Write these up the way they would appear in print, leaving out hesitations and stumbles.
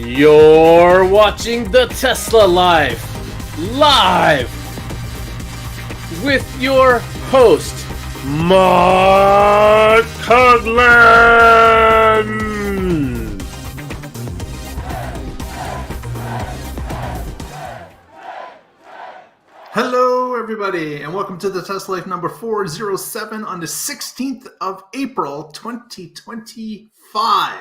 You're watching the Tesla Live with your host, Mark Coughlan. Hello, everybody, and welcome to the Tesla Life number 407 on the 16th of April, 2025.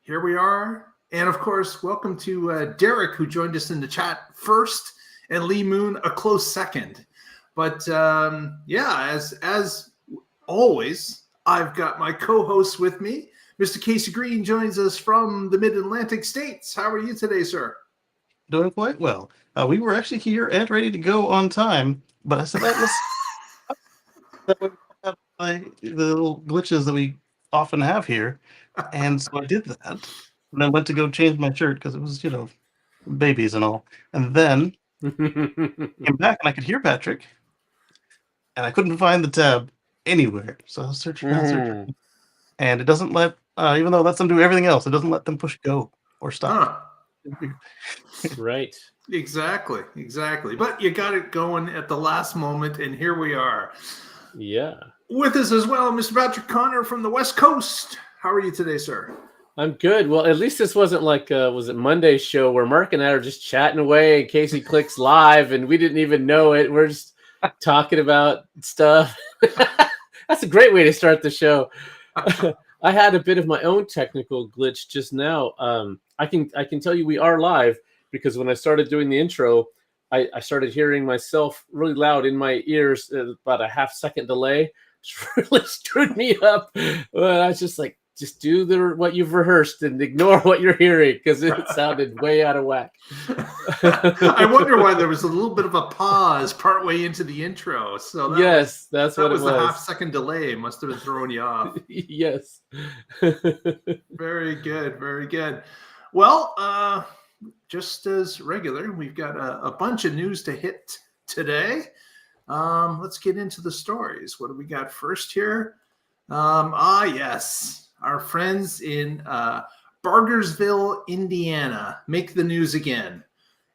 Here we are, and of course, welcome to Derek, who joined us in the chat first, and Lee Moon a close second. But as always, I've got my co-host with me. Mr. Casey Green joins us from the Mid-Atlantic states. How are you today, sir? Doing quite well. We were actually here and ready to go on time, but I said, let's have the little glitches that we often have here. And so I did that, and then went to go change my shirt because it was, babies and all. And then came back and I could hear Patrick, and I couldn't find the tab anywhere. So I was searching, and it doesn't let, even though it lets them do everything else, it doesn't let them push go or stop. Right. Exactly. But you got it going at the last moment, and here we are. Yeah. With us as well, Mr. Patrick Connor from the West Coast. How are you today, sir? I'm good. Well, at least this wasn't like, was it Monday's show where Mark and I are just chatting away and Casey clicks live and we didn't even know it. We're just talking about stuff. That's a great way to start the show. I had a bit of my own technical glitch just now. I can tell you we are live because when I started doing the intro, I started hearing myself really loud in my ears, about a half-second delay. It really screwed me up. I was just like, just do what you've rehearsed and ignore what you're hearing because it sounded way out of whack. I wonder why there was a little bit of a pause partway into the intro. So that's what it was. The half-second delay must have been throwing you off. Yes. Very good. Well, just as regular, we've got a bunch of news to hit today. Let's get into the stories. What do we got first here? Yes. Our friends in Bargersville, Indiana, make the news again.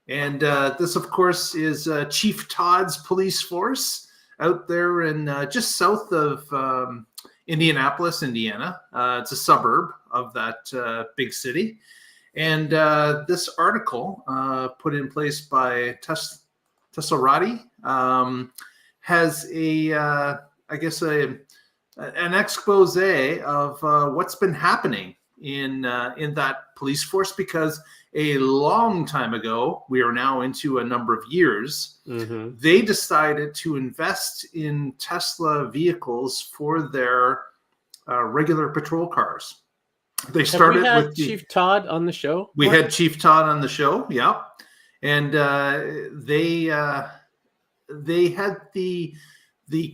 And this, of course, is Chief Todd's police force out there in just south of Indianapolis, Indiana. It's a suburb of that big city. And this article put in place by Tesla-Arson has an expose of what's been happening in that police force, because a long time ago, we are now into a number of years, they decided to invest in Tesla vehicles for their regular patrol cars. They started with Chief Todd on the show. We had Chief Todd on the show, yeah, and they had the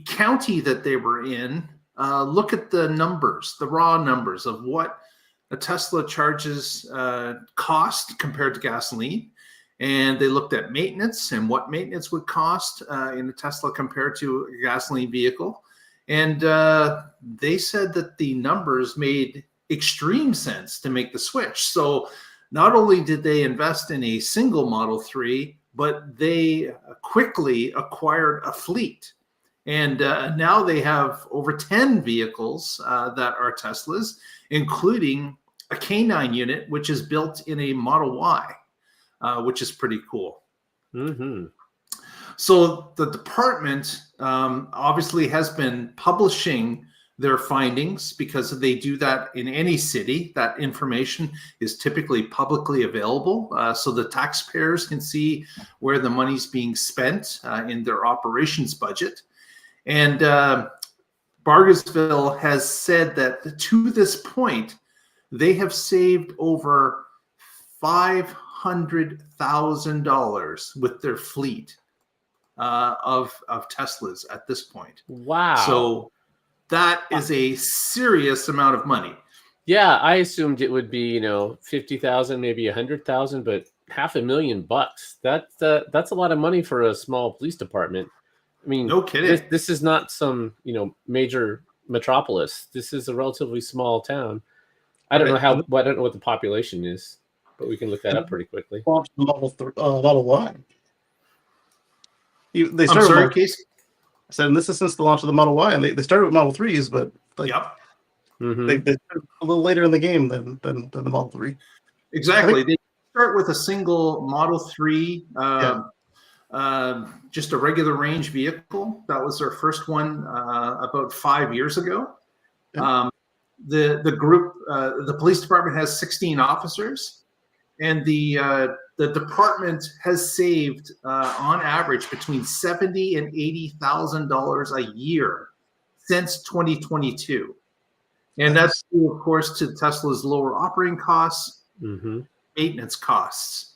county that they were in. Look at the numbers, the raw numbers of what a Tesla charges cost compared to gasoline. And they looked at maintenance and what maintenance would cost in a Tesla compared to a gasoline vehicle. And they said that the numbers made extreme sense to make the switch. So not only did they invest in a single Model 3, but they quickly acquired a fleet. And now they have over 10 vehicles that are Teslas, including a K9 unit, which is built in a Model Y, which is pretty cool. So the department obviously has been publishing their findings because they do that in any city. That information is typically publicly available, so the taxpayers can see where the money's being spent in their operations budget. And Bargersville has said that to this point, they have saved over $500,000 with their fleet of Teslas at this point. Wow. So that is a serious amount of money. Yeah, I assumed it would be, 50,000, maybe 100,000, but $500,000. That's a lot of money for a small police department. I mean, no kidding. This is not some, major metropolis. This is a relatively small town. I don't know what the population is. but we can look that up pretty quickly. Launched the Model Y. They I'm started sorry, with, Casey. I said, and this is since the launch of the Model Y, and they started with Model 3s, but like Yep, Mhm. they started a little later in the game than the Model 3. exactly. They start with a single Model 3, Yeah. just a regular range vehicle. That was their first one about 5 years ago. Yeah. The group, the police department has 16 officers, and the department has saved on average between $70,000 and $80,000 a year since 2022, and that's due, of course, to Tesla's lower operating costs, Mhm. maintenance costs,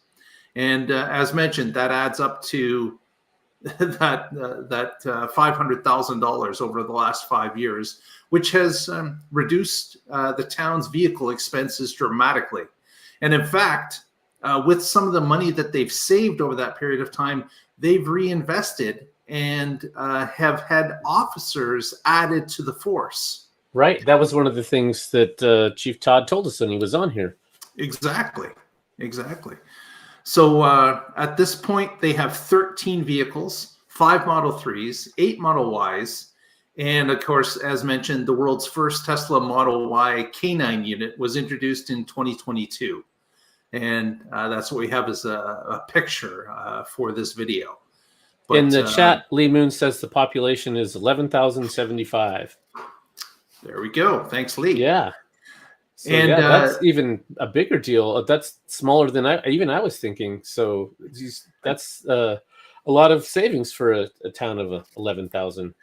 and as mentioned, that adds up to that $500,000 over the last 5 years, which has reduced the town's vehicle expenses dramatically. And in fact, with some of the money that they've saved over that period of time, they've reinvested and have had officers added to the force. Right. That was one of the things that Chief Todd told us when he was on here. Exactly. So at this point, they have 13 vehicles, 5 Model 3s, 8 Model Ys, and of course, as mentioned, the world's first Tesla Model Y K9 unit was introduced in 2022. And that's what we have as a picture for this video. But, in the chat, Lee Moon says the population is 11,075. There we go. Thanks, Lee. Yeah. So And, yeah, that's even a bigger deal. That's smaller than I was thinking. So that's a lot of savings for a town of 11,000.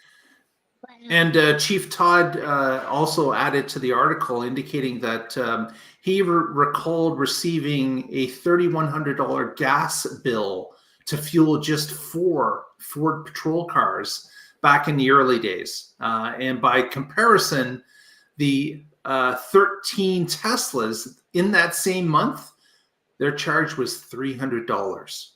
And Chief Todd also added to the article indicating that he recalled receiving a $3,100 gas bill to fuel just 4 Ford patrol cars back in the early days. And by comparison, the 13 Teslas in that same month, their charge was $300.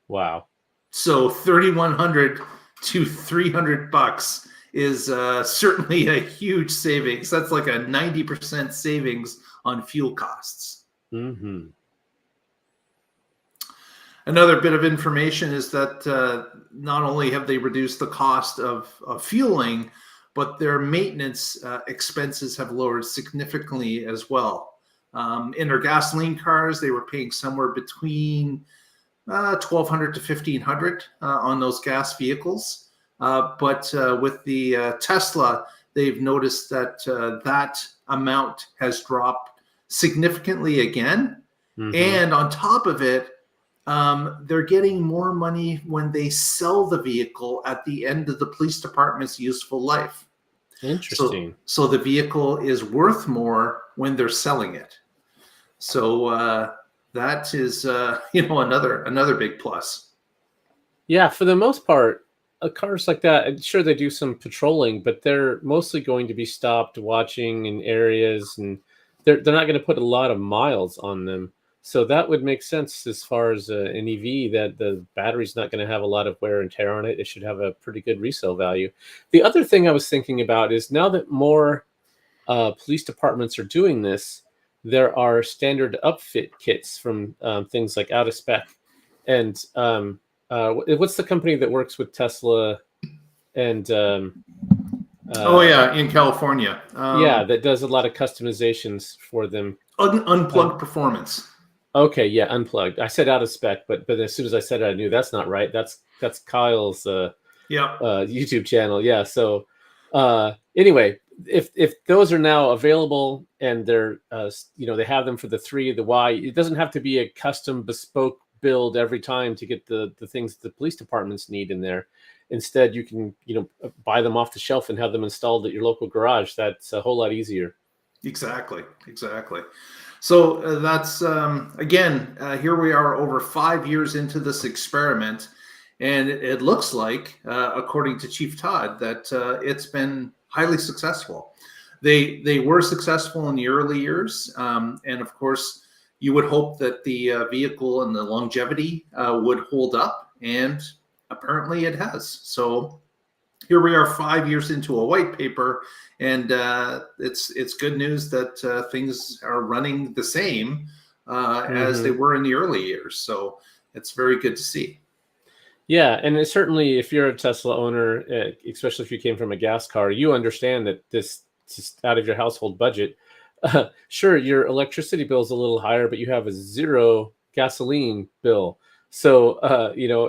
Wow. So $3,100 to $300 is certainly a huge savings. That's like a 90% savings on fuel costs. Mm-hmm. Another bit of information is that not only have they reduced the cost of fueling, but their maintenance expenses have lowered significantly as well. In their gasoline cars, they were paying somewhere between $1,200 to $1,500 on those gas vehicles. But with the Tesla, they've noticed that that amount has dropped significantly again. Mm-hmm. And on top of it, they're getting more money when they sell the vehicle at the end of the police department's useful life. Interesting. So the vehicle is worth more when they're selling it. So that is, another big plus. Yeah, for the most part, cars like that, sure, they do some patrolling, but they're mostly going to be stopped watching in areas, and they're not going to put a lot of miles on them. So that would make sense as far as an EV, that the battery's not going to have a lot of wear and tear on it. It should have a pretty good resale value. The other thing I was thinking about is now that more police departments are doing this, there are standard upfit kits from things like Out of Spec. And what's the company that works with Tesla and in California. that does a lot of customizations for them. Unplugged Performance. Okay, yeah, Unplugged. I said Out of Spec, but as soon as I said it, I knew that's not right. That's Kyle's YouTube channel. Yeah. So anyway, if those are now available and they're they have them for the 3, the Y, it doesn't have to be a custom bespoke build every time to get the things the police departments need in there. Instead, you can buy them off the shelf and have them installed at your local garage. That's a whole lot easier. Exactly. So that's again, here we are over 5 years into this experiment, and it looks like, according to Chief Todd, that it's been highly successful. They were successful in the early years, and of course, you would hope that the vehicle and the longevity would hold up, and apparently it has. So here we are 5 years into a white paper, and it's good news that things are running the same as they were in the early years. So it's very good to see. Yeah, and it's certainly, if you're a Tesla owner, especially if you came from a gas car, you understand that this is out of your household budget. Sure, your electricity bill is a little higher, but you have a zero gasoline bill. So,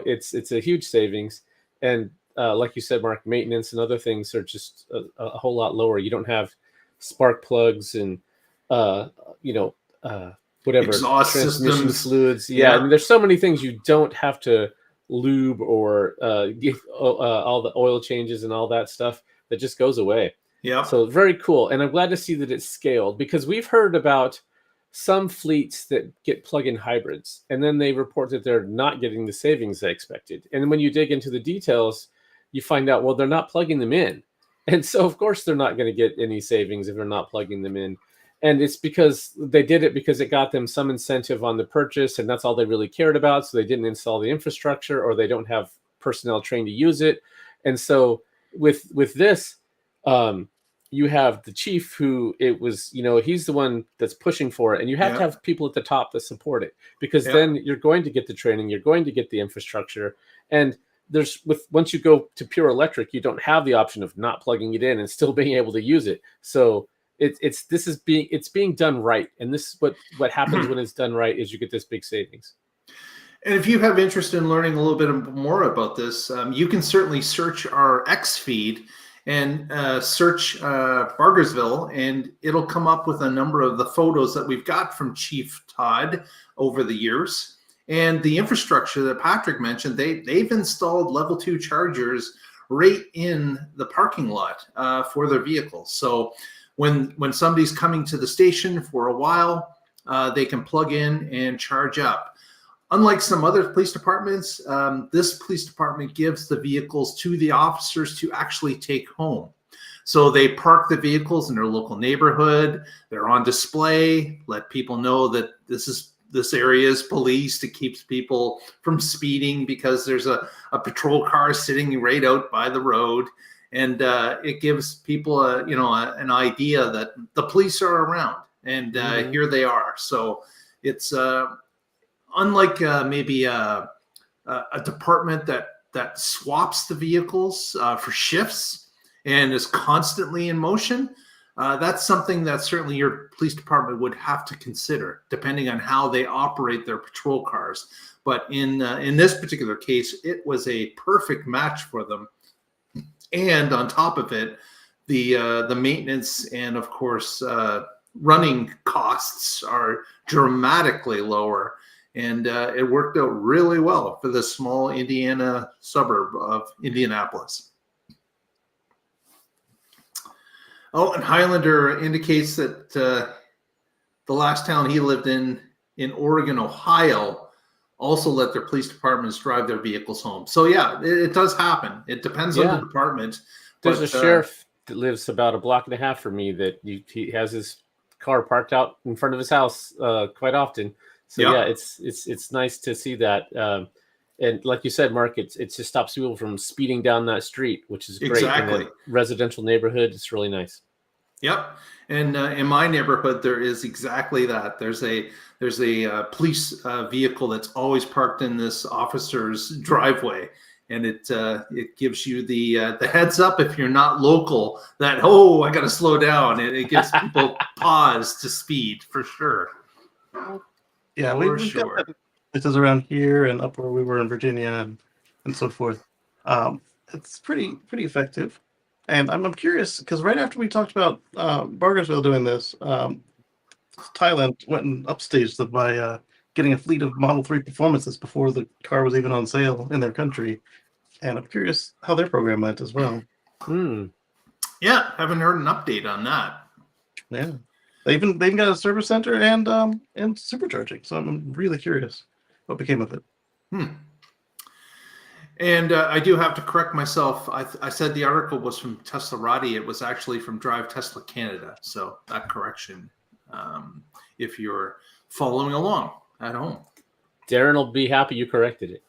it's a huge savings. And like you said, Mark, maintenance and other things are just a whole lot lower. You don't have spark plugs and, whatever, Exhaust transmission systems. fluids. Yeah, I mean, there's so many things you don't have to lube or give all the oil changes and all that stuff that just goes away. Yeah. So very cool. And I'm glad to see that it's scaled, because we've heard about some fleets that get plug-in hybrids and then they report that they're not getting the savings they expected. And when you dig into the details, you find out, well, they're not plugging them in. And so of course they're not going to get any savings if they're not plugging them in. And it's because they did it because it got them some incentive on the purchase, and that's all they really cared about. So they didn't install the infrastructure, or they don't have personnel trained to use it. And so with this, you have the chief who it was, he's the one that's pushing for it. And you have to have people at the top that support it, because then you're going to get the training, you're going to get the infrastructure. And once you go to pure electric, you don't have the option of not plugging it in and still being able to use it. So it's being done right. And this is what happens when it's done right, is you get this big savings. And if you have interest in learning a little bit more about this, you can certainly search our X feed and search Bargersville, and it'll come up with a number of the photos that we've got from Chief Todd over the years. And the infrastructure that Patrick mentioned, they've installed level 2 chargers right in the parking lot for their vehicles. So when somebody's coming to the station for a while, they can plug in and charge up. Unlike some other police departments, this police department gives the vehicles to the officers to actually take home. So they park the vehicles in their local neighborhood. They're on display, let people know that this area is policed. It keeps people from speeding because there's a patrol car sitting right out by the road. And it gives people an idea that the police are around, and here they are. So it's unlike maybe a department that swaps the vehicles for shifts and is constantly in motion. That's something that certainly your police department would have to consider, depending on how they operate their patrol cars. But in this particular case, it was a perfect match for them. And on top of it, the maintenance and, of course, running costs are dramatically lower. And it worked out really well for the small Indiana suburb of Indianapolis. Oh, and Highlander indicates that the last town he lived in Oregon, Ohio, also let their police departments drive their vehicles home. So yeah, it does happen. It depends on the department. There's a sheriff that lives about a block and a half from me that he has his car parked out in front of his house quite often. So it's nice to see that. And like you said, Mark, it just stops people from speeding down that street, which is great. Exactly. In a residential neighborhood, it's really nice. Yep. And in my neighborhood, there is exactly that. There's a police vehicle that's always parked in this officer's driveway, and it gives you the heads up if you're not local that, oh, I got to slow down. It gives people pause to speed for sure. Yeah, we've got places around here and up where we were in Virginia and so forth. It's pretty effective. And I'm curious, because right after we talked about Bargersville doing this, Thailand went and upstaged them by getting a fleet of Model 3 Performances before the car was even on sale in their country. And I'm curious how their program went as well. Yeah, haven't heard an update on that. Yeah. They even got a service center and supercharging. So I'm really curious what became of it. And I do have to correct myself. I said the article was from Tesla-Rati. It was actually from Drive Tesla Canada. So that correction, if you're following along at home. Darren will be happy you corrected it.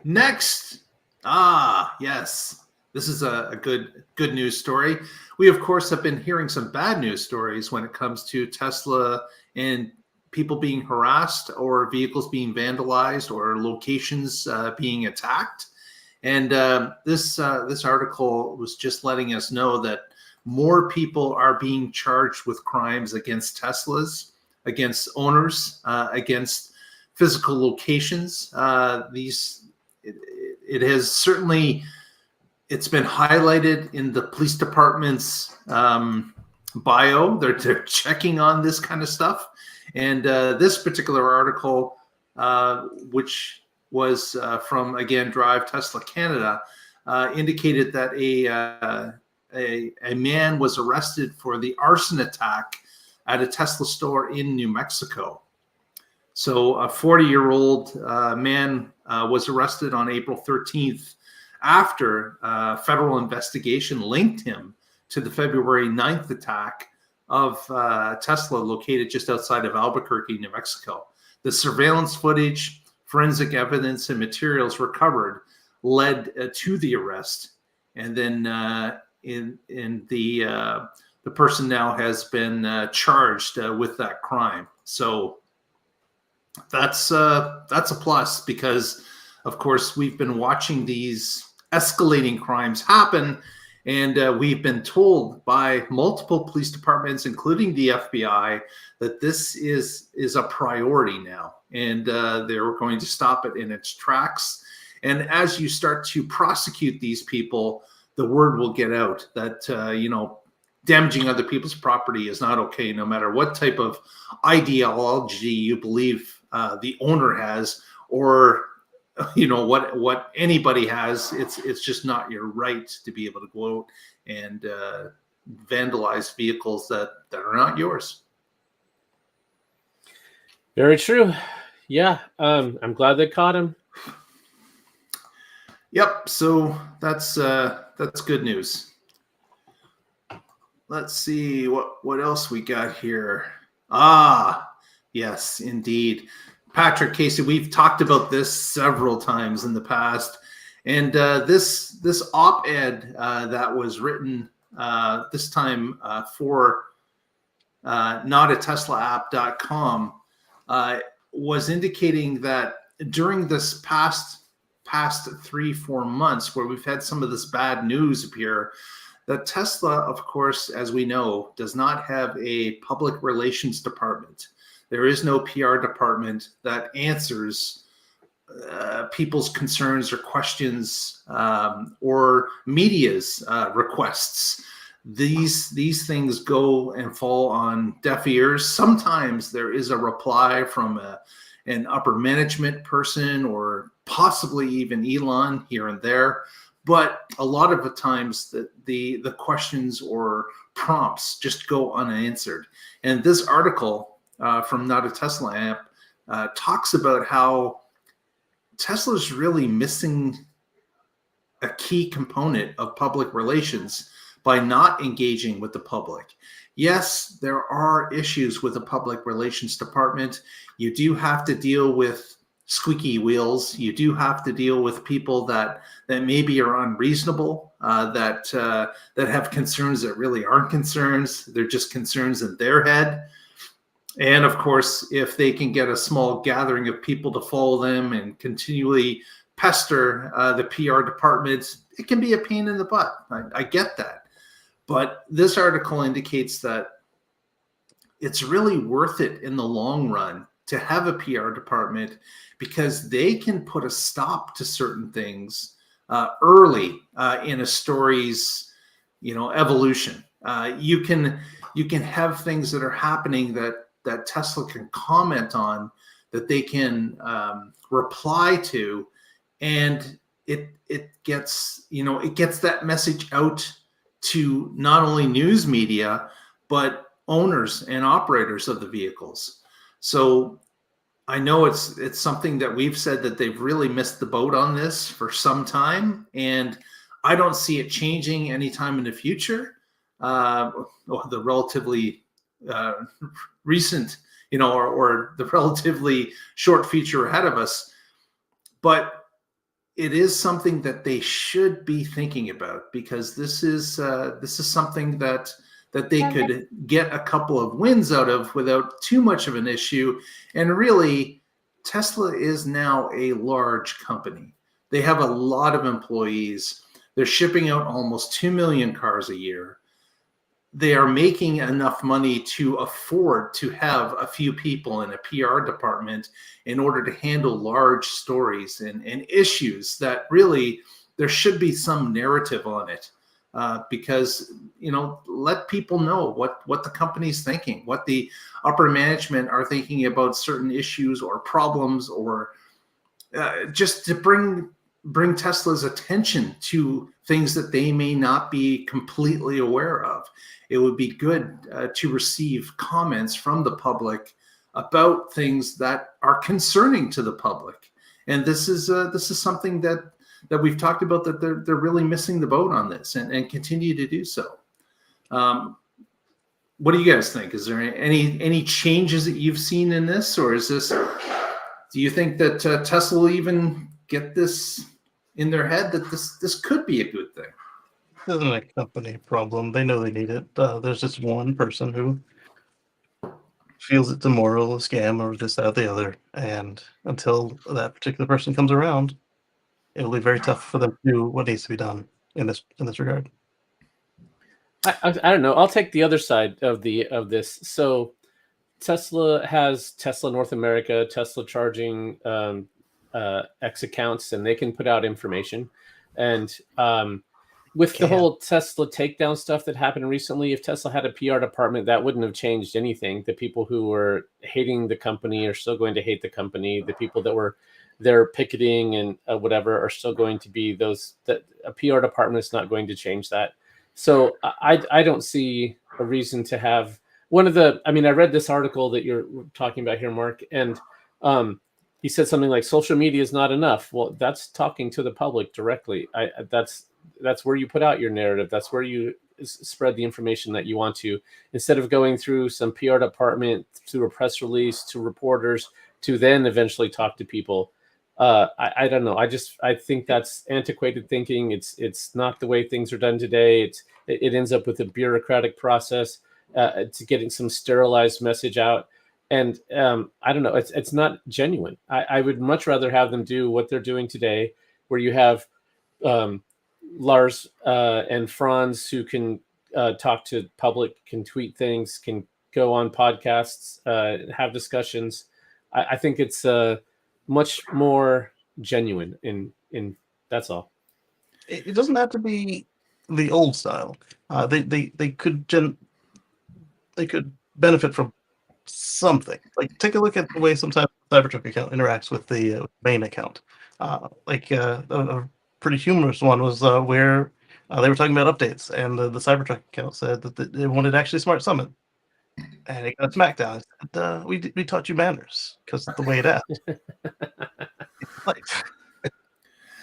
Next. Yes. this is a good news story. We, of course, have been hearing some bad news stories when it comes to Tesla and people being harassed or vehicles being vandalized or locations being attacked. And this article was just letting us know that more people are being charged with crimes against Teslas, against owners, against physical locations. It has certainly, it's been highlighted in the police department's bio. They're checking on this kind of stuff. And this particular article, which was from, again, Drive Tesla Canada, indicated that a man was arrested for the arson attack at a Tesla store in New Mexico. So a 40-year-old man was arrested on April 13th after a federal investigation linked him to the February 9th attack of Tesla located just outside of Albuquerque, New Mexico. The surveillance footage, forensic evidence, and materials recovered led to the arrest. And then the person now has been charged with that crime. So that's a plus, because of course we've been watching these escalating crimes happen, and we've been told by multiple police departments, including the FBI, that this is a priority now, and they're going to stop it in its tracks. And as you start to prosecute these people, the word will get out that damaging other people's property is not okay, no matter what type of ideology you believe the owner has, or what anybody has. It's just not your right to be able to go out and vandalize vehicles that are not yours. Very true. Yeah, I'm glad they caught him. Yep. So that's good news. Let's see what else we got here. Yes, indeed. Patrick, Casey, we've talked about this several times in the past, and this op-ed that was written this time for notateslaapp.com was indicating that during this past 3-4 months, where we've had some of this bad news appear, that Tesla, of course, as we know, does not have a public relations department. There is no PR department that answers people's concerns or questions or media's requests. These things go and fall on deaf ears. Sometimes there is a reply from an upper management person, or possibly even Elon here and there. But a lot of the times the questions or prompts just go unanswered. And this article from Not a Tesla App talks about how Tesla's really missing a key component of public relations by not engaging with the public. Yes, there are issues with the public relations department. You do have to deal with squeaky wheels. You do have to deal with people that maybe are unreasonable, that have concerns that really aren't concerns. They're just concerns in their head. And of course, if they can get a small gathering of people to follow them and continually pester the PR department, it can be a pain in the butt. I get that. But this article indicates that it's really worth it in the long run to have a PR department, because they can put a stop to certain things early in a story's evolution. You can have things that are happening that Tesla can comment on, that they can reply to, and it gets that message out to not only news media but owners and operators of the vehicles. So I know it's something that we've said that they've really missed the boat on this for some time, and I don't see it changing anytime in the future. The relatively recent, or the relatively short future ahead of us. But it is something that they should be thinking about, because this is something that they could get a couple of wins out of without too much of an issue. And really, Tesla is now a large company. They have a lot of employees. They're shipping out almost 2 million cars a year. They are making enough money to afford to have a few people in a PR department in order to handle large stories and issues that really there should be some narrative on it, because, let people know what the company's thinking, what the upper management are thinking about certain issues or problems, or just to bring Tesla's attention to things that they may not be completely aware of. It would be good to receive comments from the public about things that are concerning to the public. And this is something that we've talked about, that they're really missing the boat on this, and continue to do so. What do you guys think? Is there any changes that you've seen in this, or do you think that Tesla will even get this in their head, that this could be a good thing? This isn't a company problem. They know they need it. There's just one person who feels it's immoral, a scam, or this, that, or the other. And until that particular person comes around, it'll be very tough for them to do what needs to be done in this regard. I don't know. I'll take the other side of this. So Tesla has Tesla North America, Tesla charging X accounts, and they can put out information. And with the whole Tesla takedown stuff that happened recently, if Tesla had a PR department, that wouldn't have changed anything. The people who were hating the company are still going to hate the company. The people that were there picketing and whatever are still going to be those. That a PR department is not going to change that. So I don't see a reason to have one of the. I mean, I read this article that you're talking about here, Mark, and he said something like social media is not enough. Well, that's talking to the public directly. That's where you put out your narrative. That's where you spread the information that you want to, instead of going through some PR department, to a press release, to reporters, to then eventually talk to people. I don't know. I think that's antiquated thinking. It's not the way things are done today. It ends up with a bureaucratic process to getting some sterilized message out. And I don't know. It's not genuine. I would much rather have them do what they're doing today, where you have Lars and Franz who can talk to public, can tweet things, can go on podcasts, have discussions. I think it's much more genuine in that's all. It doesn't have to be the old style. They could benefit from something. Like, take a look at the way sometimes the Cybertruck account interacts with the main account. A pretty humorous one was where they were talking about updates, and the Cybertruck account said that they wanted Actually Smart Summit, and it got smackdown. It said, we taught you manners, because the way it acts.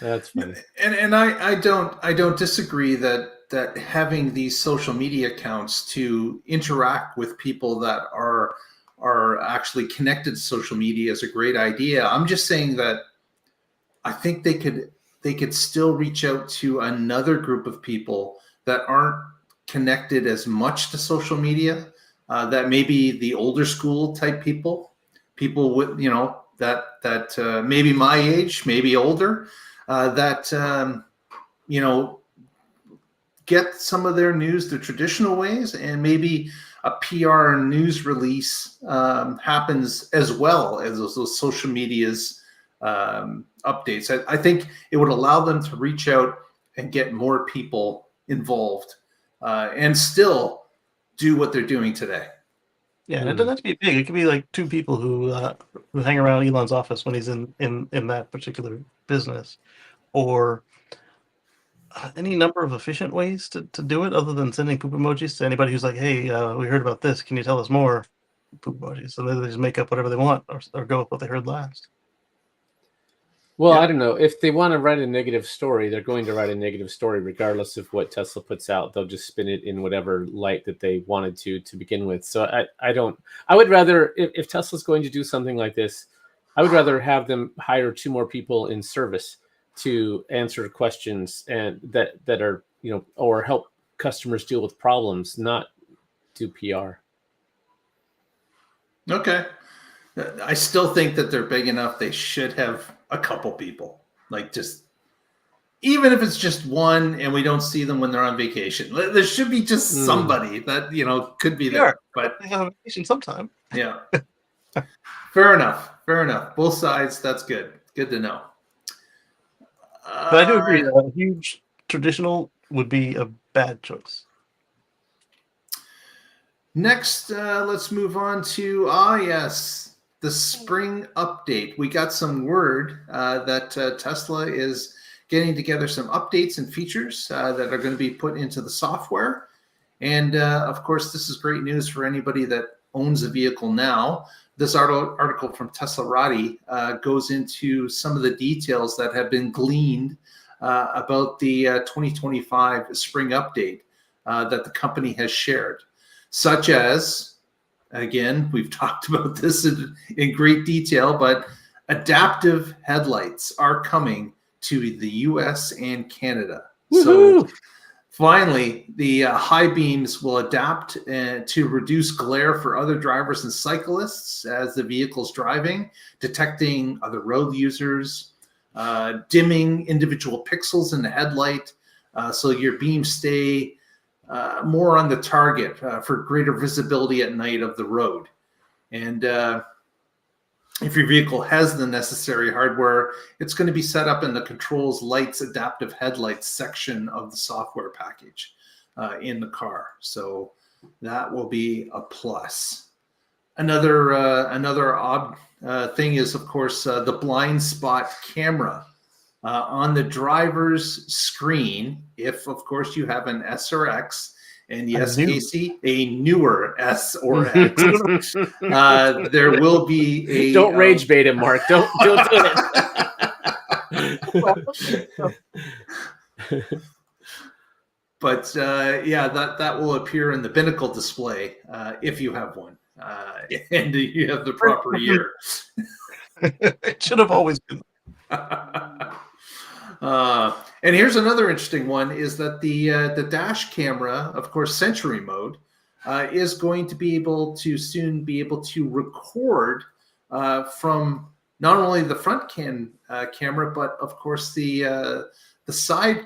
That's funny. And I don't disagree that having these social media accounts to interact with people that are actually connected to social media is a great idea. I'm just saying that I think they could still reach out to another group of people that aren't connected as much to social media, that maybe the older school type people with, that maybe my age, maybe older, that get some of their news the traditional ways, and maybe a PR news release happens as well as those social medias updates. I think it would allow them to reach out and get more people involved, and still do what they're doing today. Yeah, and it doesn't have to be big. It could be like two people who hang around Elon's office when he's in that particular business, or any number of efficient ways to do it, other than sending poop emojis to anybody who's like, "Hey, we heard about this. Can you tell us more?" Poop emojis. So they just make up whatever they want, or go with what they heard last. Well, I don't know. If they want to write a negative story, they're going to write a negative story regardless of what Tesla puts out. They'll just spin it in whatever light that they wanted to begin with. So I would rather, if Tesla's going to do something like this, I would rather have them hire 2 more people in service to answer questions and that are, or help customers deal with problems, not do PR. Okay. I still think that they're big enough. They should have a couple people, like just, even if it's just one and we don't see them when they're on vacation. There should be just somebody that, could be there. But they have a vacation sometime. Yeah. Fair enough. Both sides. That's good. Good to know. But I do agree. A huge traditional would be a bad choice. Next, let's move on to, yes, the spring update. We got some word that Tesla is getting together some updates and features that are going to be put into the software. And of course, this is great news for anybody that owns a vehicle now. This article from Tesla-Rati goes into some of the details that have been gleaned about the 2025 spring update that the company has shared, such as, again, we've talked about this in great detail, but adaptive headlights are coming to the US and Canada. Woo-hoo! So finally, the high beams will adapt to reduce glare for other drivers and cyclists as the vehicle's driving, detecting other road users, dimming individual pixels in the headlight so your beams stay more on the target for greater visibility at night of the road. And if your vehicle has the necessary hardware, it's going to be set up in the controls, lights, adaptive headlights section of the software package in the car. So that will be a plus. Another odd thing is, of course, the blind spot camera on the driver's screen. If, of course, you have an S or X. And yes, Casey, a newer S or X. There will be a. Don't rage bait him, Mark. Don't do it. But yeah, that will appear in the binnacle display if you have one, and you have the proper year. It should have always been. And here's another interesting one: is that the dash camera, of course, Century mode, is going to be able to soon be able to record from not only the front camera, but of course the side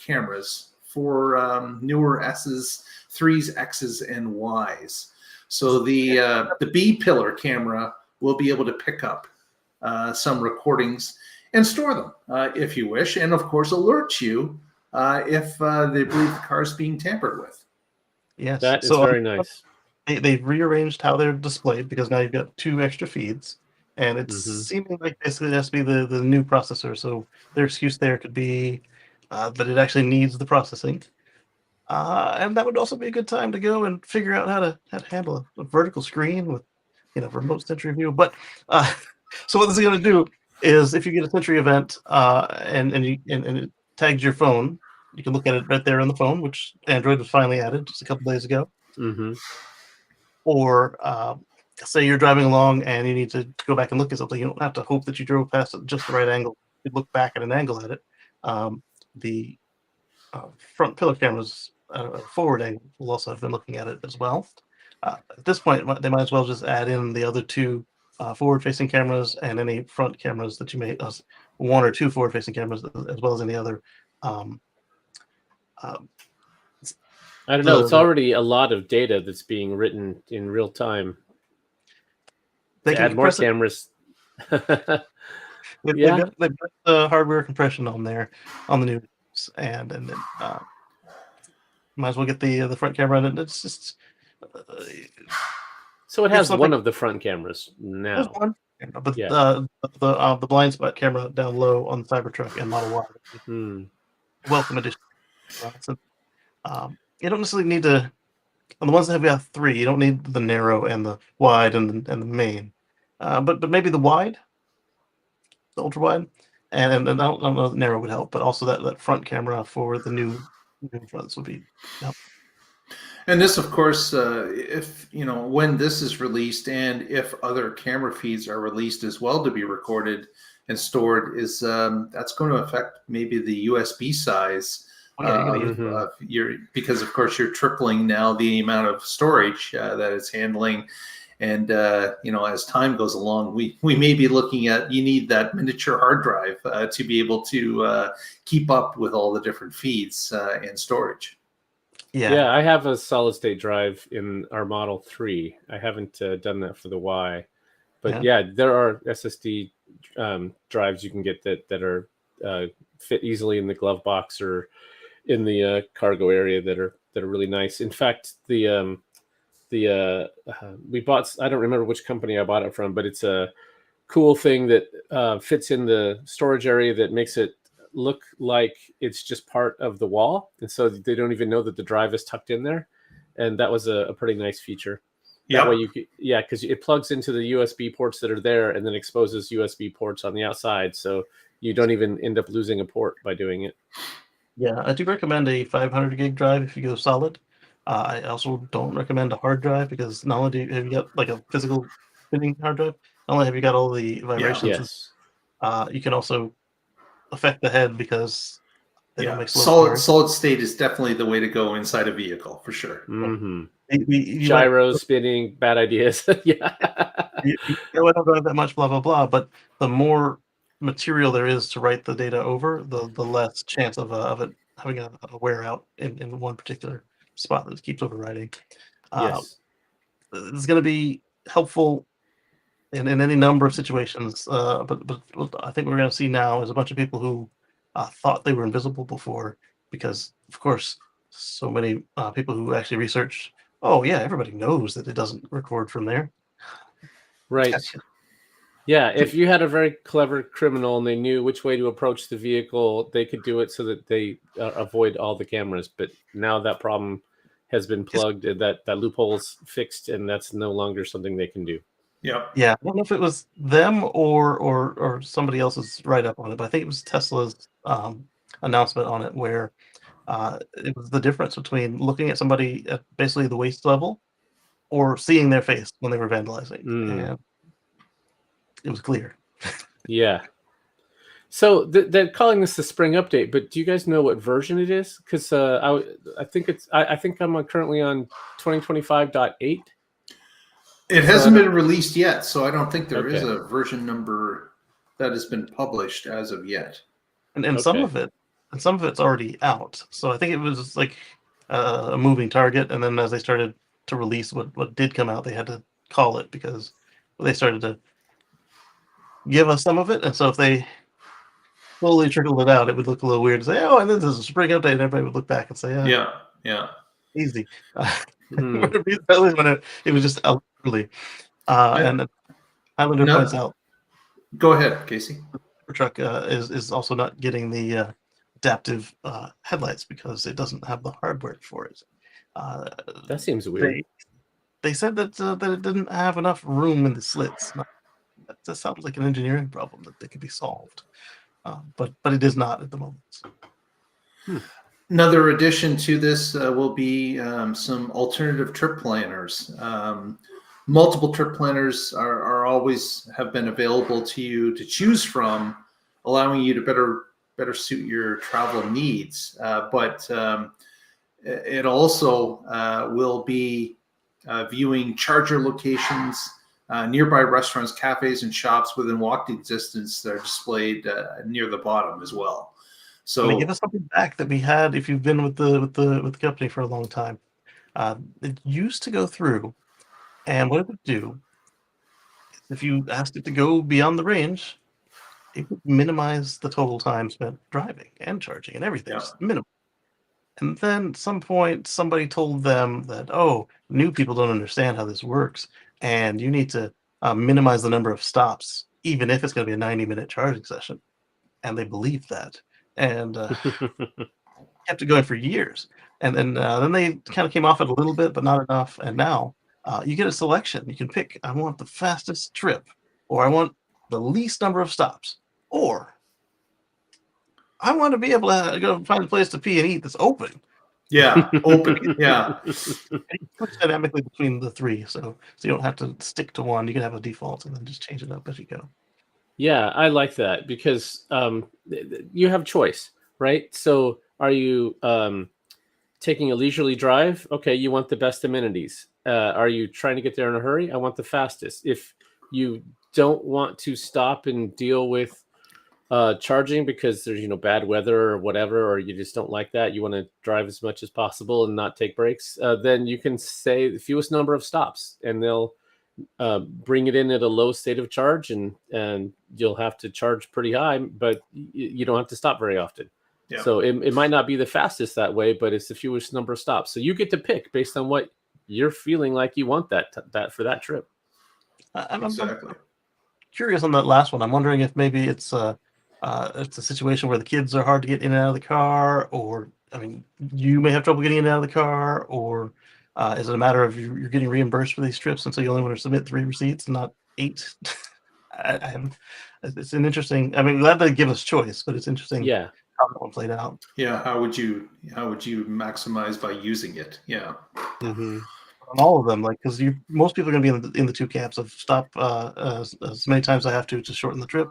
cameras for newer S's, 3s, X's, and Y's. So the B pillar camera will be able to pick up some recordings and store them if you wish, and of course alert you if they believe the car is being tampered with. Yes, that is very nice. They've rearranged how they're displayed because now you've got 2 extra feeds, and it's seeming like basically it has to be the new processor. So their excuse there could be that it actually needs the processing, and that would also be a good time to go and figure out how to handle a vertical screen with remote Century view. But so what this is going to do is if you get a Century event and it tags your phone, you can look at it right there on the phone, which Android was finally added just a couple days ago. Or say you're driving along and you need to go back and look at something. You don't have to hope that you drove past at just the right angle. You look back at an angle at it. The front pillar cameras, forward angle, will also have been looking at it as well. At this point, they might as well just add in the other 2 forward-facing cameras and any front cameras that you may, 1 or 2 forward-facing cameras, as well as any other. I don't know. It's already a lot of data that's being written in real time. They add more cameras. They've got the hardware compression on there on the new, and then might as well get the front camera. And it's just. So it has one of the front cameras now. One, but the blind spot camera down low on the Cybertruck and Model Y. Welcome addition. So, you don't necessarily need to. On the ones that have got 3, you don't need the narrow and the wide and the main. But maybe the wide, the ultra wide, and I don't know if narrow would help, but also that front camera for the new fronts would be helpful. And this, of course, if when this is released, and if other camera feeds are released as well to be recorded and stored is that's going to affect maybe the USB size Mhm. of your, because of course you're tripling now the amount of storage that it's handling. And as time goes along, we may be looking at, you need that miniature hard drive to be able to keep up with all the different feeds and storage. Yeah, I have a solid state drive in our Model 3. I haven't done that for the Y. But yeah, there are SSD drives you can get that are fit easily in the glove box or in the cargo area that are really nice. In fact, we bought, I don't remember which company I bought it from, but it's a cool thing that fits in the storage area that makes it look like it's just part of the wall, and so they don't even know that the drive is tucked in there. And that was a pretty nice feature. That way you could, because it plugs into the USB ports that are there and then exposes USB ports on the outside, so you don't even end up losing a port by doing it. Yeah, I do recommend a 500 gig drive if you go solid. I also don't recommend a hard drive, because not only have you got like a physical spinning hard drive, not only have you got all the vibrations, Yes. you can also affect the head because they don't make slow cars. Solid state is definitely the way to go inside a vehicle for sure. Mm-hmm. You Gyros, spinning, bad ideas. Yeah. you don't drive that much, blah blah blah. But the more material there is to write the data over, the less chance of it having a wear out in one particular spot that keeps overwriting. Yes. It's going to be helpful in any number of situations. But what I think we're going to see now is a bunch of people who thought they were invisible before, because of course so many people who actually research. Oh yeah, everybody knows that it doesn't record from there. Right. Yeah, if you had a very clever criminal and they knew which way to approach the vehicle, they could do it so that they avoid all the cameras. But now that problem has been plugged, and that loophole's fixed, and that's no longer something they can do. Yeah. Yeah, I don't know if it was them or somebody else's write up on it, but I think it was Tesla's announcement on it, where it was the difference between looking at somebody at basically the waist level or seeing their face when they were vandalizing, and it was clear. Yeah. So they're calling this the spring update, but do you guys know what version it is? Because I think I think I'm currently on 2025.8. It hasn't been released yet, so I don't think there is Okay. a version number that has been published as of yet. And some of it's already out. So I think it was like a moving target, and then as they started to release what did come out, they had to call it, because they started to give us some of it, and so if they slowly trickled it out, it would look a little weird to say, "Oh, and then there's a spring update," and everybody would look back and say, Yeah. easy." When it was just early. And Highlander points out, Go ahead, Casey. the truck is also not getting the adaptive headlights because it doesn't have the hardware for it. That seems weird. They said that it didn't have enough room in the slits. That sounds like an engineering problem that could be solved, but it is not at the moment. Another addition to this will be some alternative trip planners. Multiple trip planners are always have been available to you to choose from, allowing you to better suit your travel needs. But it also will be viewing charger locations, nearby restaurants, cafes, and shops within walking distance that are displayed near the bottom as well. So they give us something back that we had if you've been with the company for a long time. It used to go through, and what it would do, if you asked it to go beyond the range, it would minimize the total time spent driving and charging and everything. Just minimum. And then at some point, somebody told them that, oh, new people don't understand how this works, and you need to minimize the number of stops, even if it's going to be a 90-minute charging session. And they believed that, and kept it going for years. And then they kind of came off it a little bit, but not enough. And now you get a selection. You can pick, I want the fastest trip, or I want the least number of stops, or I want to be able to go find a place to pee and eat that's open. Yeah, open. Yeah. And you switch dynamically between the three, so you don't have to stick to one. You can have a default and then just change it up as you go. Yeah, I like that because you have choice, right? So are you taking a leisurely drive? Okay, you want the best amenities. Are you trying to get there in a hurry? I want the fastest. If you don't want to stop and deal with charging because there's bad weather or whatever, or you just don't like that, you want to drive as much as possible and not take breaks, then you can say the fewest number of stops, and they'll bring it in at a low state of charge, and you'll have to charge pretty high, but you don't have to stop very often. Yeah. So it might not be the fastest that way, but it's the fewest number of stops. So you get to pick based on what you're feeling like you want that for that trip. I'm Exactly. curious on that last one. I'm wondering if maybe it's a situation where the kids are hard to get in and out of the car, or I mean, you may have trouble getting in and out of the car, or is it a matter of you're getting reimbursed for these trips, and so you only want to submit 3 receipts, not 8? It's an interesting. I mean, glad they give us choice, but it's interesting. Yeah. How that one played out. Yeah. How would you maximize by using it? Yeah. Mm-hmm. On all of them, like, because most people are going to be in the 2 camps of stop as many times as I have to shorten the trip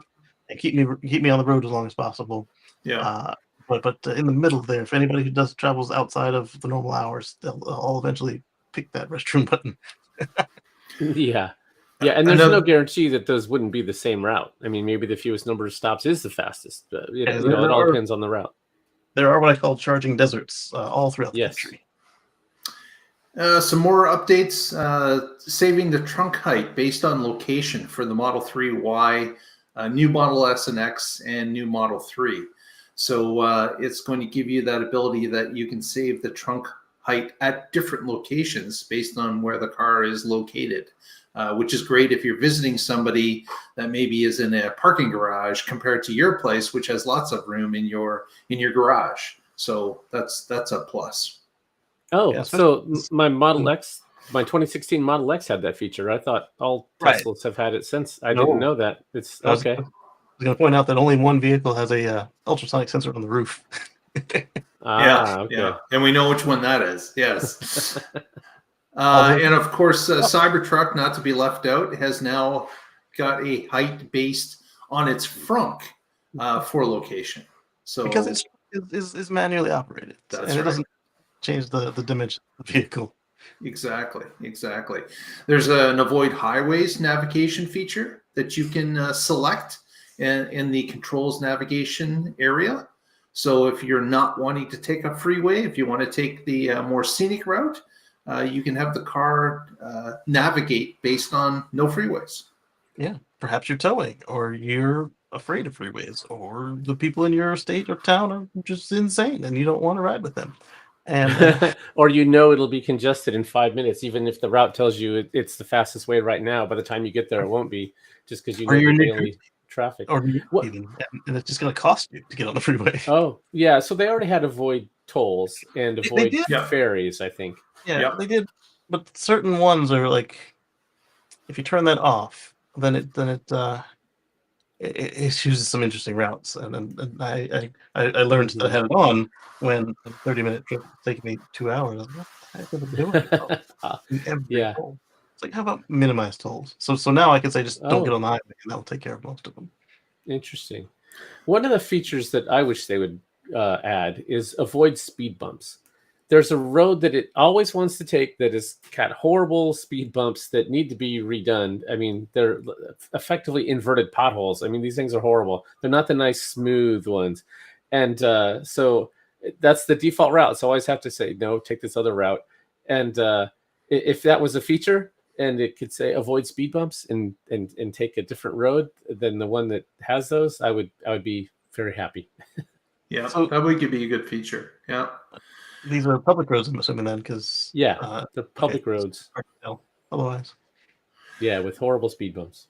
and keep me on the road as long as possible. Yeah. But in the middle there, if anybody who travels outside of the normal hours, they'll all eventually pick that restroom button. Yeah. Yeah, and there's no guarantee that those wouldn't be the same route. I mean, maybe the fewest number of stops is the fastest. It all depends on the route. There are what I call charging deserts all throughout the Yes. country. Some more updates. Saving the trunk height based on location for the Model 3Y, new Model S and X, and new Model 3. So it's going to give you that ability that you can save the trunk height at different locations based on where the car is located, which is great if you're visiting somebody that maybe is in a parking garage compared to your place, which has lots of room in your garage. So that's a plus. Oh, Yeah, so my Model X, my 2016 Model X had that feature. I thought all Teslas have had it since. I didn't know that. It's okay. I was going to point out that only one vehicle has a ultrasonic sensor on the roof. Okay. Yeah, and we know which one that is. Yes. And of course, Cybertruck, not to be left out, has now got a height based on its frunk for location. So because it is manually operated, that's and right. it doesn't change the dimension of the vehicle. Exactly. There's an avoid highways navigation feature that you can select in the controls navigation area. So if you're not wanting to take a freeway, if you want to take the more scenic route, you can have the car navigate based on no freeways. Yeah, perhaps you're towing, or you're afraid of freeways, or the people in your state or town are just insane and you don't want to ride with them. And or it'll be congested in 5 minutes, even if the route tells you it's the fastest way right now. By the time you get there, it won't be, just because Or you're the near daily traffic. or even, and it's just going to cost you to get on the freeway. Oh, yeah. So they already had avoid tolls and avoid did. ferries, I think. Yeah, they did, but certain ones are like, if you turn that off, then it chooses some interesting routes, and I learned to have it on when a 30-minute trip was taking me 2 hours. What the heck am I doing? Every Yeah. toll. It's like, how about minimize tolls? So now I can say just don't get on the highway, and that will take care of most of them. Interesting. One of the features that I wish they would add is avoid speed bumps. There's a road that it always wants to take that has got horrible speed bumps that need to be redone. I mean, they're effectively inverted potholes. I mean, these things are horrible. They're not the nice, smooth ones. And so that's the default route. So I always have to say, no, take this other route. And if that was a feature and it could say avoid speed bumps and take a different road than the one that has those, I would be very happy. Yeah, so that would be a good feature. Yeah. These are public roads, I'm assuming, then, because the public roads. Otherwise, with horrible speed bumps.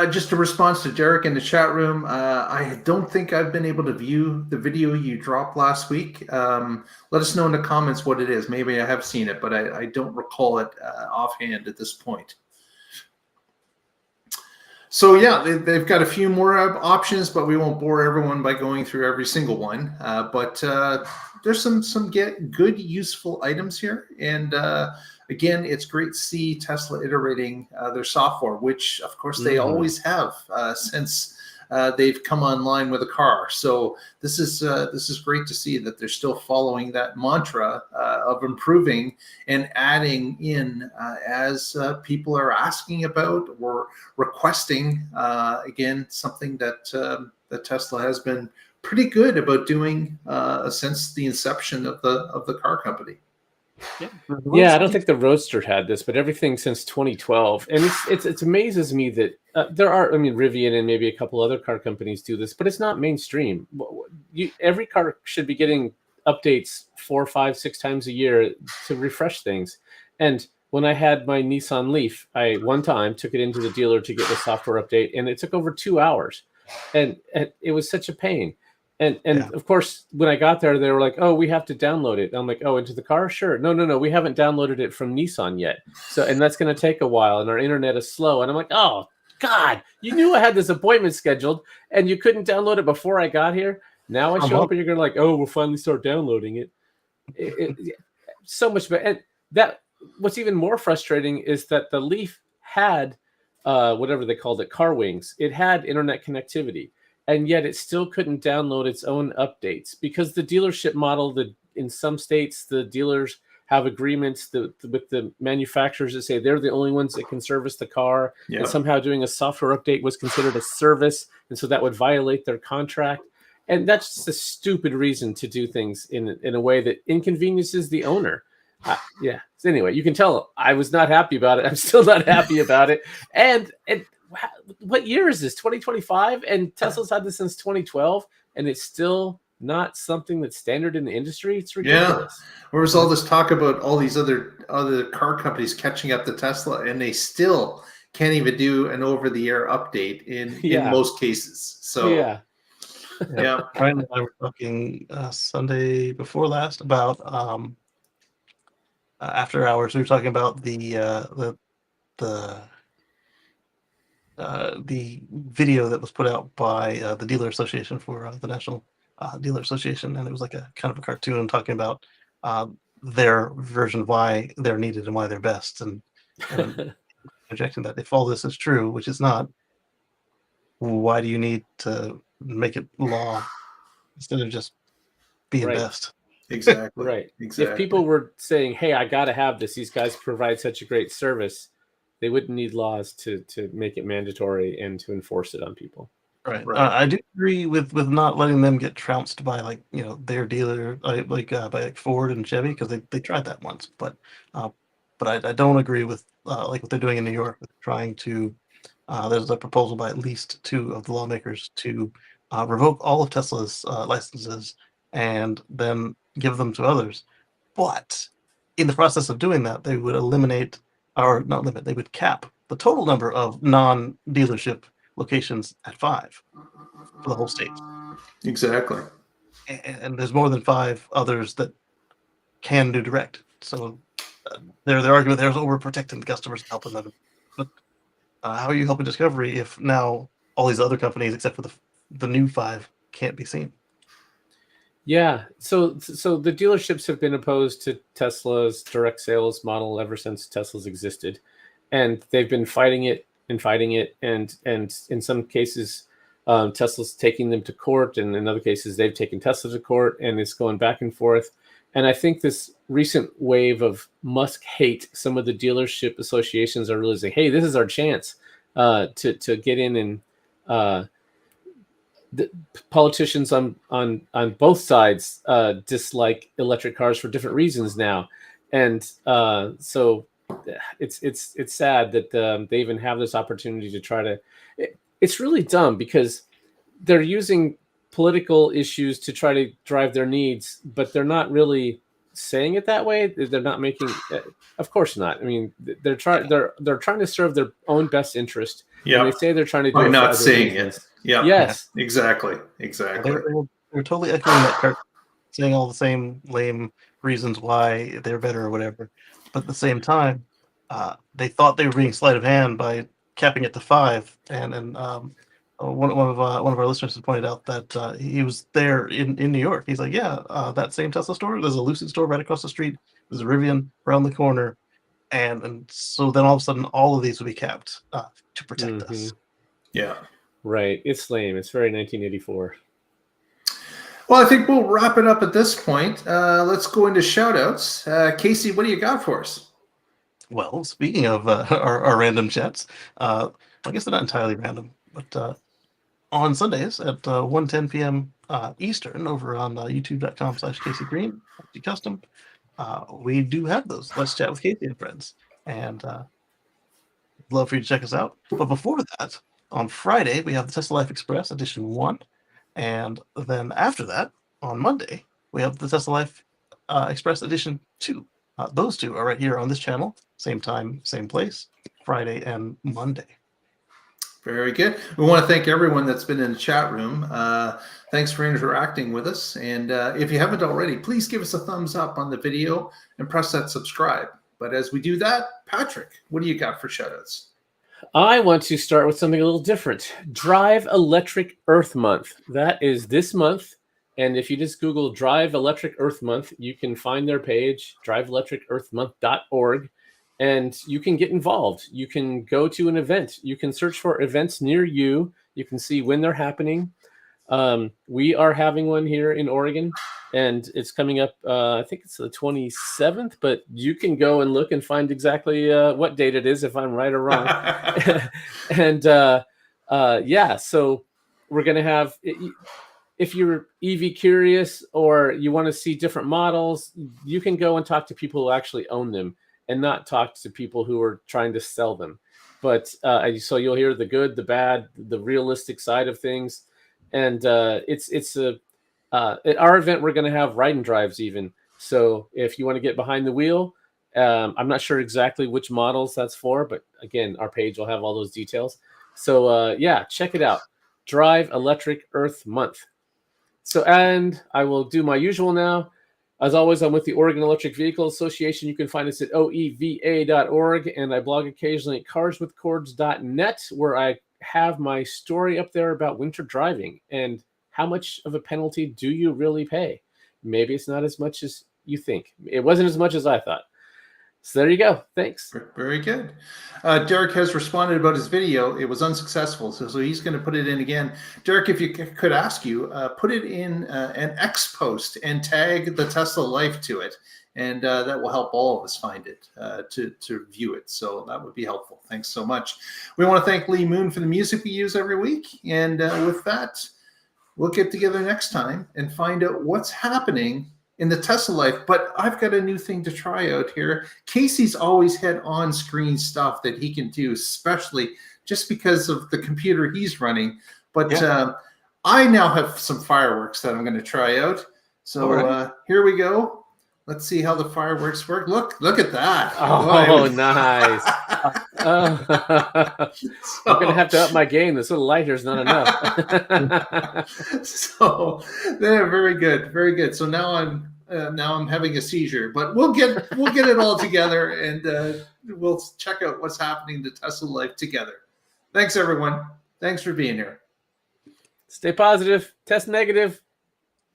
Just a response to Derek in the chat room. I don't think I've been able to view the video you dropped last week. Let us know in the comments what it is. Maybe I have seen it, but I don't recall it offhand at this point. So they've got a few more options, but we won't bore everyone by going through every single one. But there's some good, useful items here. And again, it's great to see Tesla iterating their software, which of course they always have since they've come online with a car. So this is great to see that they're still following that mantra of improving and adding in as people are asking about or requesting. Again, something that that Tesla has been pretty good about doing since the inception of the car company. Yeah, I don't think the Roadster had this, but everything since 2012, and it amazes me that there are. I mean, Rivian and maybe a couple other car companies do this, but it's not mainstream. Every car should be getting updates 4, 5, 6 times a year to refresh things. And when I had my Nissan Leaf, I one time took it into the dealer to get the software update, and it took over 2 hours, and it was such a pain. And of course, when I got there, they were like, "Oh, we have to download it." I'm like, "Oh, into the car? Sure." No, we haven't downloaded it from Nissan yet. So, and that's going to take a while, and our internet is slow. And I'm like, "Oh, God, you knew I had this appointment scheduled, and you couldn't download it before I got here. Now I show up, and you're going to like, oh, we'll finally start downloading it." So much better. And that what's even more frustrating is that the Leaf had whatever they called it, car wings. It had internet connectivity. And yet it still couldn't download its own updates because the dealership model, in some states, the dealers have agreements with the manufacturers that say they're the only ones that can service the car. Yep. And somehow doing a software update was considered a service. And so that would violate their contract. And that's just a stupid reason to do things in a way that inconveniences the owner. Yeah. So anyway, you can tell I was not happy about it. I'm still not happy about it. And what year is this? 2025, and Tesla's had this since 2012, and it's still not something that's standard in the industry. It's ridiculous. Yeah. There was all this talk about all these other car companies catching up to Tesla, and they still can't even do an over-the-air update in most cases. So yeah. Brian and I were talking Sunday before last about after hours. We were talking about the video that was put out by the Dealer Association for the National Dealer Association, and it was like a kind of a cartoon talking about their version of why they're needed and why they're best, and projecting that if all this is true, which is not, why do you need to make it law instead of just being best? Exactly. Right. Exactly. If people were saying, "Hey, I got to have this. These guys provide such a great service," they wouldn't need laws to make it mandatory and to enforce it on people. Right. I do agree with not letting them get trounced by their dealer by Ford and Chevy, because they tried that once, but I don't agree with what they're doing in New York with trying to. There's a proposal by at least 2 of the lawmakers to revoke all of Tesla's licenses and then give them to others. But in the process of doing that, they would eliminate, or not limit, they would cap the total number of non-dealership locations at 5 for the whole state. Exactly. And there's more than 5 others that can do direct. So their argument there is, we're protecting the customers, helping them. But how are you helping Discovery if now all these other companies, except for the new 5, can't be seen? Yeah. So the dealerships have been opposed to Tesla's direct sales model ever since Tesla's existed, and they've been fighting it, and in some cases, Tesla's taking them to court, and in other cases, they've taken Tesla to court, and it's going back and forth. And I think this recent wave of Musk hate, some of the dealership associations are realizing, hey, this is our chance to get in and. The politicians on both sides dislike electric cars for different reasons now, and so it's sad that they even have this opportunity to try to. It's really dumb because they're using political issues to try to drive their needs, but they're not really saying it that way. They're not making. Of course not. I mean, they're trying to serve their own best interest. Yeah, they say they're trying to do by it not saying it. Yeah. Yes. Exactly. They're totally echoing that part, saying all the same lame reasons why they're better or whatever. But at the same time, they thought they were being sleight of hand by capping it to 5. And one of our listeners has pointed out that he was there in New York. He's like, that same Tesla store. There's a Lucid store right across the street. There's a Rivian around the corner. And so then all of a sudden, all of these will be capped to protect us. Yeah. Right. It's lame. It's very 1984. Well, I think we'll wrap it up at this point. Let's go into shout-outs. Casey, what do you got for us? Well, speaking of our random chats, I guess they're not entirely random, but on Sundays at 1:10 p.m. Eastern over on youtube.com/Casey Green, custom, we do have those. Let's Chat with Casey and Friends. And love for you to check us out. But before that, on Friday, we have the Tesla Life Express Edition 1. And then after that, on Monday, we have the Tesla Life Express Edition 2. Those two are right here on this channel. Same time, same place, Friday and Monday. Very good. We want to thank everyone that's been in the chat room. Thanks for interacting with us. And if you haven't already, please give us a thumbs up on the video and press that subscribe. But as we do that, Patrick, what do you got for shoutouts? I want to start with something a little different. Drive Electric Earth Month. That is this month. And if you just Google Drive Electric Earth Month, you can find their page, driveelectricearthmonth.org, and you can get involved. You can go to an event. You can search for events near you. You can see when they're happening. We are having one here in Oregon, and it's coming up, I think it's the 27th, but you can go and look and find exactly what date it is, if I'm right or wrong. And yeah, so we're going to have... If you're EV curious or you want to see different models, you can go and talk to people who actually own them and not talk to people who are trying to sell them. But so you'll hear the good, the bad, the realistic side of things. And at our event, we're going to have ride and drives even. So if you want to get behind the wheel, I'm not sure exactly which models that's for, but again, our page will have all those details. So yeah, check it out. Drive Electric Earth Month. So, and I will do my usual now. As always, I'm with the Oregon Electric Vehicle Association. You can find us at oeva.org, and I blog occasionally at carswithcords.net, where I have my story up there about winter driving and how much of a penalty do you really pay. Maybe it's not as much as you think. It wasn't as much as I thought. So there you go. Thanks. Very good. Derek has responded about his video. It was unsuccessful, so he's going to put it in again. Derek, if you could ask you, put it in an X post and tag the Tesla Life to it, and that will help all of us find it to view it. So that would be helpful. Thanks so much. We want to thank Lee Moon for the music we use every week. And with that, we'll get together next time and find out what's happening in the Tesla Life. But I've got a new thing to try out here. Casey's always had on-screen stuff that he can do, especially just because of the computer he's running. But yeah. I now have some fireworks that I'm going to try out. So here we go. Let's see how the fireworks work. Look at that. Oh, nice. I'm going to have to up my game. This little light here is not enough. So they're very good. Very good. So now I'm having a seizure, but we'll get it all together, and we'll check out what's happening to Tesla Life together. Thanks, everyone. Thanks for being here. Stay positive. Test negative.